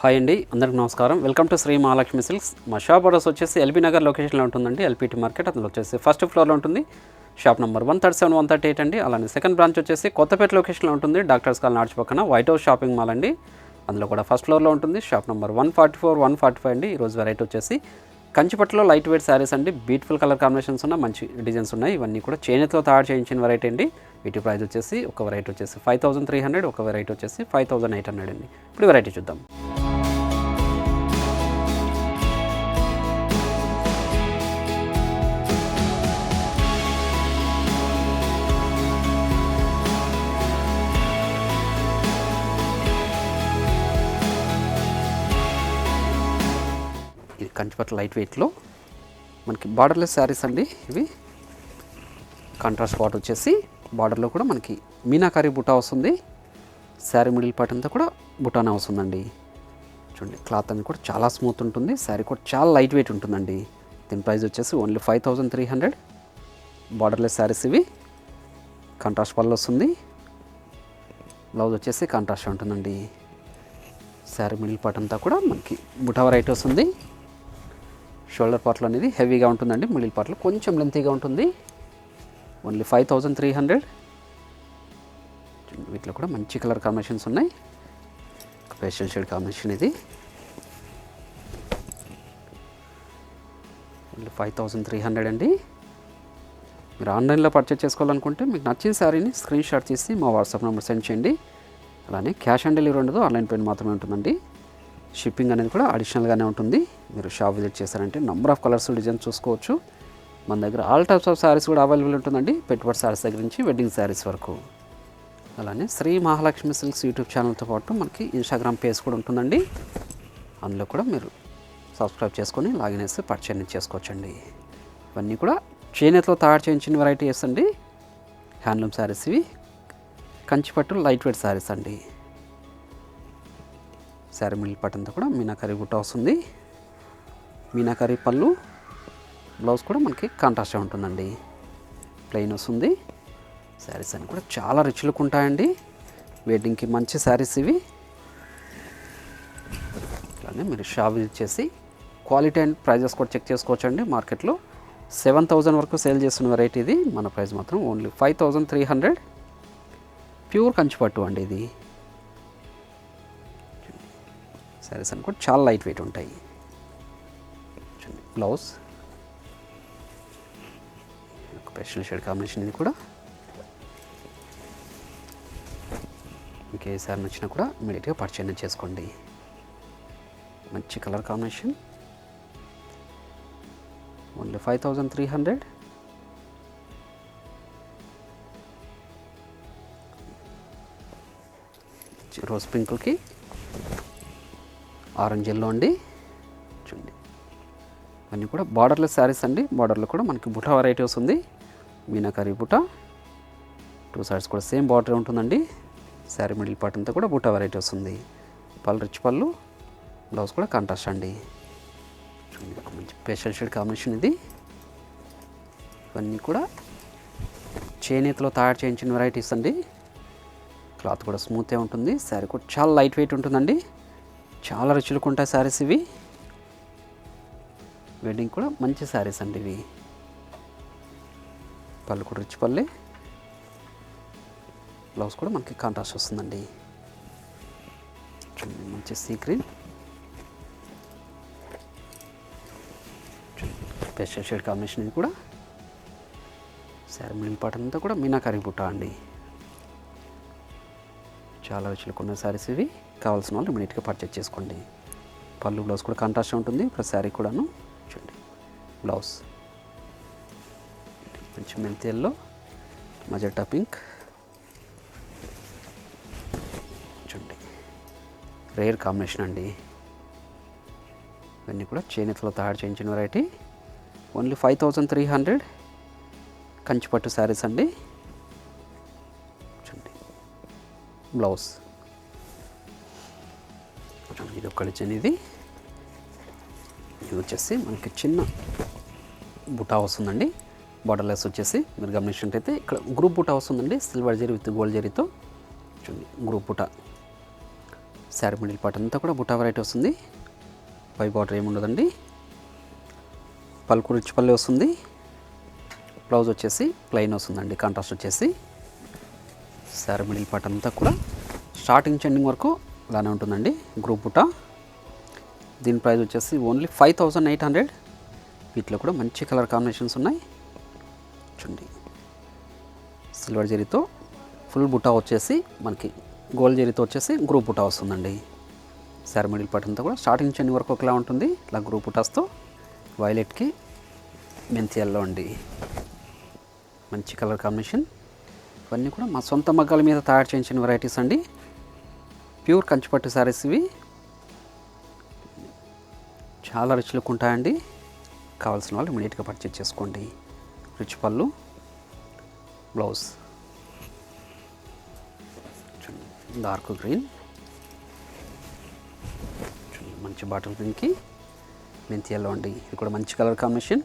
Hi అండి, అందరికీ నమస్కారం. Welcome to Sri Mahalakshmi Silks. మా షాప్ అడ్రస్ వచ్చేసి ఎల్బీ నగర్ లొకేషన్లో ఉంటుందండి. ఎల్పిటి మార్కెట్ అందులో వచ్చేసి ఫస్ట్ ఫ్లోర్లో ఉంటుంది. షాప్ నెంబర్ 137, 138 అండి. అలానే సెకండ్ బ్రాంచ్ వచ్చేసి కొత్తపేట లొకేషన్లో ఉంటుంది. డాక్టర్స్ కాలనీ ఆర్చ్ పక్కన వైట్ హౌస్ షాపింగ్ మాల్ అండి. అందులో కూడా ఫస్ట్ ఫ్లోర్లో ఉంటుంది. షాప్ నెంబర్ 144, 145 అండి. ఈరోజు వెరైటీ వచ్చేసి కంచిపట్టులో లైట్ వెయిట్ శారీస్ అండి. బ్యూటిఫుల్ కలర్ కాంబినేషన్స్ ఉన్న మంచి డిజైన్స్ ఉన్నాయి. ఇవన్నీ కూడా చేనేతలో తయారు చేయించిన వెరైటీ అండి. వీటి ప్రైస్ వచ్చేసి ఒక వెరైటీ వచ్చేసి 5300, ఒక వెరైటీ వచ్చేసి 5800 అండి. ఇప్పుడు వెరైటీ చూద్దాం. ఇది కంచిపట్టు లైట్ వెయిట్లో మనకి బార్డర్లెస్ శారీస్ అండి. ఇవి కాంట్రాస్ట్ పార్ట్ వచ్చేసి బార్డర్లో కూడా మనకి మీనాకారి బుటా వస్తుంది. శారీ మిడిల్ పార్ట్ అంతా కూడా బుటానే వస్తుందండి. చూడండి, క్లాత్ అనేది కూడా చాలా స్మూత్ ఉంటుంది. శారీ కూడా చాలా లైట్ వెయిట్ ఉంటుందండి. దీని ప్రైస్ వచ్చేసి ఓన్లీ 5300. బార్డర్లెస్ శారీస్ ఇవి. కాంట్రాస్ట్ పళ్ళు వస్తుంది. బ్లౌజ్ వచ్చేసి కాంట్రాస్ట్ ఉంటుందండి. శారీ మిడిల్ పార్ట్ అంతా కూడా మనకి బుటా వెరైటీ వస్తుంది. షోల్డర్ పార్ట్లో అనేది హెవీగా ఉంటుందండి. మిడిల్ పార్ట్లో కొంచెం లెంతీగా ఉంటుంది. ఓన్లీ 5300. వీటిలో కూడా మంచి కలర్ కాంబినేషన్స్ ఉన్నాయి. పేస్టల్ షేడ్ కాంబినేషన్ ఇది. ఓన్లీ 5300 అండి. మీరు ఆన్లైన్లో పర్చేస్ చేసుకోవాలనుకుంటే మీకు నచ్చిన శారీని స్క్రీన్ షాట్ తీసి మా వాట్సాప్ నెంబర్ సెండ్ చేయండి. అలానే క్యాష్ ఆన్ డెలివరీ ఉండదు, ఆన్లైన్ పేమెంట్ మాత్రమే ఉంటుందండి. షిప్పింగ్ అనేది కూడా అడిషనల్గానే ఉంటుంది. మీరు షాప్ విజిట్ చేశారంటే నెంబర్ ఆఫ్ కలర్స్ డిజైన్స్ చూసుకోవచ్చు. మన దగ్గర ఆల్ టైప్స్ ఆఫ్ శారీస్ కూడా అవైలబుల్ ఉంటుందండి. పెట్టుబడి శారీస్ దగ్గర నుంచి వెడ్డింగ్ శారీస్ వరకు. అలానే శ్రీ మహాలక్ష్మి సిల్క్స్ యూట్యూబ్ ఛానల్తో పాటు మనకి ఇన్స్టాగ్రామ్ పేజ్ కూడా ఉంటుందండి. అందులో కూడా మీరు సబ్స్క్రైబ్ చేసుకొని లాగిన్ చేసి పర్చేజ్ చేసుకోవచ్చండి. ఇవన్నీ కూడా చేనేతలో తయారు చేయించిన వెరైటీస్ అండి. హ్యాండ్లూమ్ శారీస్ ఇవి. కంచిపట్టు లైట్ వెయిట్ శారీస్ అండి. శారీ మిడిల్ పార్ట్ అంతా కూడా మీనాకారి బుట్ట వస్తుంది. మీనాకారి పళ్ళు, బ్లౌజ్ కూడా మనకి కాంట్రాస్ట్ ఉంటుందండి. ప్లెయిన్ వస్తుంది. శారీస్ అన్నీ కూడా చాలా రిచ్ లుక్ ఉంటాయండి. వెడ్డింగ్కి మంచి శారీస్ ఇవి. అలానే మీరు షాప్ విజిట్ చేసి క్వాలిటీ అండ్ ప్రైజెస్ కూడా చెక్ చేసుకోవచ్చు అండి. మార్కెట్లో 7000 వరకు సేల్ చేస్తున్న వెరైటీ ఇది. మన ప్రైస్ మాత్రం ఓన్లీ 5300. ప్యూర్ కంచిపట్టు అండి ఇది. శారీస్ అన్నీ కూడా చాలా లైట్ వెయిట్ ఉంటాయి. బ్లౌజ్ పేస్టల్ షేడ్ కాంబినేషన్ ఇది కూడా. మీకు ఏ సారీ నచ్చినా కూడా ఇమీడియట్గా పర్చేజ్ చేసుకోండి. మంచి కలర్ కాంబినేషన్. ఓన్లీ 5300. రోజ్ పింక్కి ఆరెంజ్ ఎల్లో అండి. చూడండి, ఇవన్నీ కూడా బార్డర్లెస్ శారీస్ అండి. బార్డర్లో కూడా మనకి బుటా వెరైటీ వస్తుంది. మీనాకారి బుటా. 2 సైడ్స్ కూడా సేమ్ బార్డర్ ఉంటుందండి. శారీ మిడిల్ పార్ట్ అంతా కూడా బుటా వెరైటీ వస్తుంది. పళ్ళు రిచ్ పళ్ళు, బ్లౌజ్ కూడా కాంట్రాస్ట్ అండి. చూడండి, ఒక మంచి పేస్టల్ షేడ్ కాంబినేషన్ ఇది. ఇవన్నీ కూడా చేనేతలో తయారు చేయించిన వెరైటీస్ అండి. క్లాత్ కూడా స్మూత్గా ఉంటుంది. శారీ కూడా చాలా లైట్ వెయిట్ ఉంటుందండి. చాలా రుచులకు ఉంటాయి శారీస్ ఇవి. వెడ్డింగ్ కూడా మంచి శారీస్ అండి ఇవి. పళ్ళు కూడా రిచ్ పళ్ళే. బ్లౌజ్ కూడా మనకి కాంట్రాస్ట్ వస్తుందండి. మంచి sea green, pastel shade combination ఇది కూడా. శారీ మిడిల్ పార్ట్ అంతా కూడా మీనాకారి బుట్ట అండి. చాలా రుచులకు ఉన్న శారీస్ ఇవి. కావాల్సిన వాళ్ళు ఇమీడియట్గా పర్చేజ్ చేసుకోండి. పళ్ళు బ్లౌజ్ కూడా కాంట్రాస్ట్ ఉంటుంది. ప్లస్ శారీ కూడాను. చూడండి, బ్లౌజ్ మంచి మెంతి ఎల్లో, మజెటా పింక్. చూడండి, రేర్ కాంబినేషన్ అండి. ఇవన్నీ కూడా చేనేతలో తయారు చేయించిన వెరైటీ. ఓన్లీ 5300. కంచిపట్టు శారీస్ అండి. చూడండి, బ్లౌజ్ ఇది ఒక డిజైన్. ఇది వచ్చేసి మనకి చిన్న బుటా వస్తుందండి. బార్డర్లెస్ వచ్చేసి మీరు గమనించినట్టయితే ఇక్కడ గ్రూప్ బుటా వస్తుందండి. సిల్వర్ జరీ విత్ గోల్డ్ జరీతో. చూడండి, గ్రూప్ బుటా. శారీ మిడిల్ పార్ట్ అంతా కూడా బుటా వెరైటీ వస్తుంది. పై బార్డర్ ఏముండదండి. పలుకు రిచ్ పల్లె వస్తుంది. బ్లౌజ్ వచ్చేసి ప్లెయిన్ వస్తుందండి. కాంట్రాస్ట్ వచ్చేసి శారీ మిడిల్ పార్ట్ అంతా కూడా స్టార్టింగ్ ఎండింగ్ వరకు ఇలానే ఉంటుందండి. గ్రూప్ బుటా. దీని ప్రైస్ వచ్చేసి ఓన్లీ 5800. వీటిలో కూడా మంచి కలర్ కాంబినేషన్స్ ఉన్నాయి. చూడండి, సిల్వర్ జరీతో ఫుల్ బుటా వచ్చేసి మనకి గోల్డ్ జరీతో వచ్చేసి గ్రూప్ బుటా వస్తుందండి. శారీ మిడిల్ పార్ట్ అంతా కూడా స్టార్టింగ్ చెన్ని వరకు ఒకలా ఉంటుంది. ఇలా గ్రూప్ బుటాస్తో వైలెట్కి మెంతి ఎల్లో అండి. మంచి కలర్ కాంబినేషన్. ఇవన్నీ కూడా మా సొంత మగ్గాల మీద తయారు చేయించిన వెరైటీస్ అండి. ప్యూర్ కంచిపట్టు శారీస్ ఇవి. చాలా రిచ్ లుక్ ఉంటాయండి. కావాల్సిన వాళ్ళు ఇమీడియట్గా పర్చేజ్ చేసుకోండి. రిచ్ పళ్ళు, బ్లౌజ్ డార్క్ గ్రీన్, మంచి బాటిల్ గ్రీన్కి మెంతి ఎల్లో అండి. ఇది కూడా మంచి కలర్ కాంబినేషన్.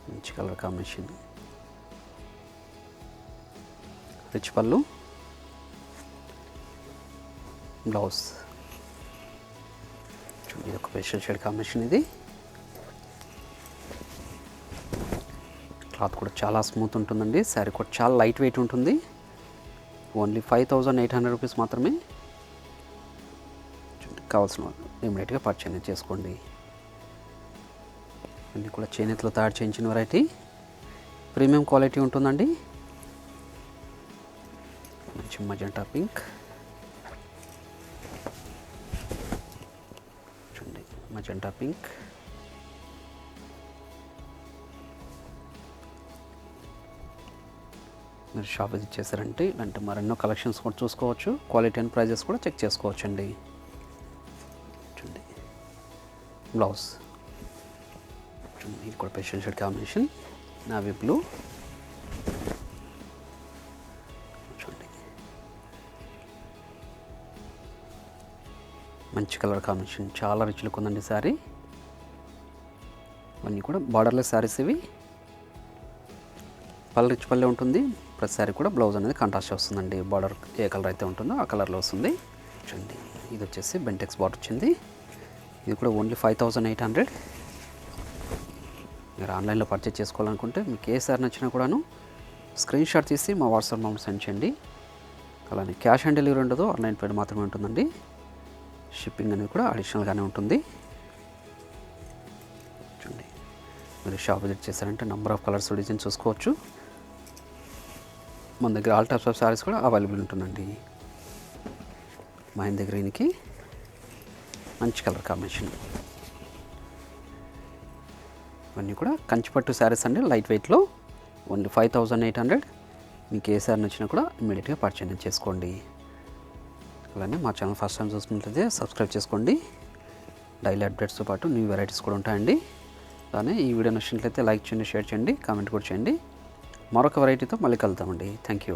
మంచి కలర్ కాంబినేషన్. రిచ్ పళ్ళు, బ్లౌజ్. ఇది ఒక స్పెషల్ షేడ్ కాంబినేషన్. ఇది క్లాత్ కూడా చాలా స్మూత్ ఉంటుందండి. శారీ కూడా చాలా లైట్ వెయిట్ ఉంటుంది. ఓన్లీ 5800 రూపీస్ మాత్రమే. కావాల్సిన వాళ్ళు ఇమీడియట్గా పర్చేజ్ చేసుకోండి. అన్నీ కూడా చేనేతలో తయారు చేయించిన వెరైటీ. ప్రీమియం క్వాలిటీ ఉంటుందండి. మంచి మజెంటా పింక్. చూడండి, మజెంటా పింక్. మీరు షాప్ విజిట్ చేశారంటే ఇలాంటి మరెన్నో కలెక్షన్స్ కూడా చూసుకోవచ్చు. క్వాలిటీ అండ్ ప్రైజెస్ కూడా చెక్ చేసుకోవచ్చు అండి. చూడండి, బ్లౌజ్. చూడండి, ఇది కూడా special shade combination. Navy blue. చూడండి, మంచి కలర్ కాంబినేషన్. చాలా రిచ్ లుక్ ఉందండి శారీ. ఇవన్నీ కూడా బార్డర్లెస్ శారీస్ ఇవి. పళ్ళు రిచ్ పల్లె ఉంటుంది. ప్రతి శారీ కూడా బ్లౌజ్ అనేది కాంట్రాస్ట్ వస్తుందండి. బార్డర్ ఏ కలర్ అయితే ఉంటుందో ఆ కలర్లో వస్తుంది. చూడండి, ఇది వచ్చేసి బెంటెక్స్ బార్డర్ వచ్చింది. ఇది కూడా ఓన్లీ 5800. మీరు ఆన్లైన్లో పర్చేజ్ చేసుకోవాలనుకుంటే మీకు ఏ సారీ నచ్చినా కూడాను స్క్రీన్ షాట్ తీసి మా వాట్సాప్ నెంబర్ సెండ్ చేయండి. అలానే క్యాష్ ఆన్ డెలివరీ ఉండదు. ఆన్లైన్ పేమెంట్ మాత్రమే ఉంటుందండి. షిప్పింగ్ అనేది కూడా అడిషనల్గానే ఉంటుంది. చూడండి, మీరు షాప్ విజిట్ చేశారంటే నెంబర్ ఆఫ్ కలర్స్ డిజైన్ చూసుకోవచ్చు. మన దగ్గర ఆల్ టైప్స్ ఆఫ్ శారీస్ కూడా అవైలబుల్ ఉంటుందండి. మహేంద్ర గ్రీన్కి మంచి కలర్ కాంబినేషన్. ఇవన్నీ కూడా కంచిపట్టు శారీస్ అండి. లైట్ వెయిట్లో ఓన్లీ 5800. మీకు ఏ శారీ నచ్చినా కూడా ఇమీడియట్గా పర్చేజ్ చేసుకోండి. అలానే మా ఛానల్ ఫస్ట్ టైం చూసుకున్నట్లయితే సబ్స్క్రైబ్ చేసుకోండి. డైలీ అప్డేట్స్తో పాటు న్యూ వెరైటీస్ కూడా ఉంటాయండి. అలానే ఈ వీడియో నచ్చినట్లయితే లైక్ చేయండి, షేర్ చేయండి, కామెంట్ కూడా చేయండి. మరొక వెరైటీతో మళ్ళీ కలుద్దామండి. Thank you.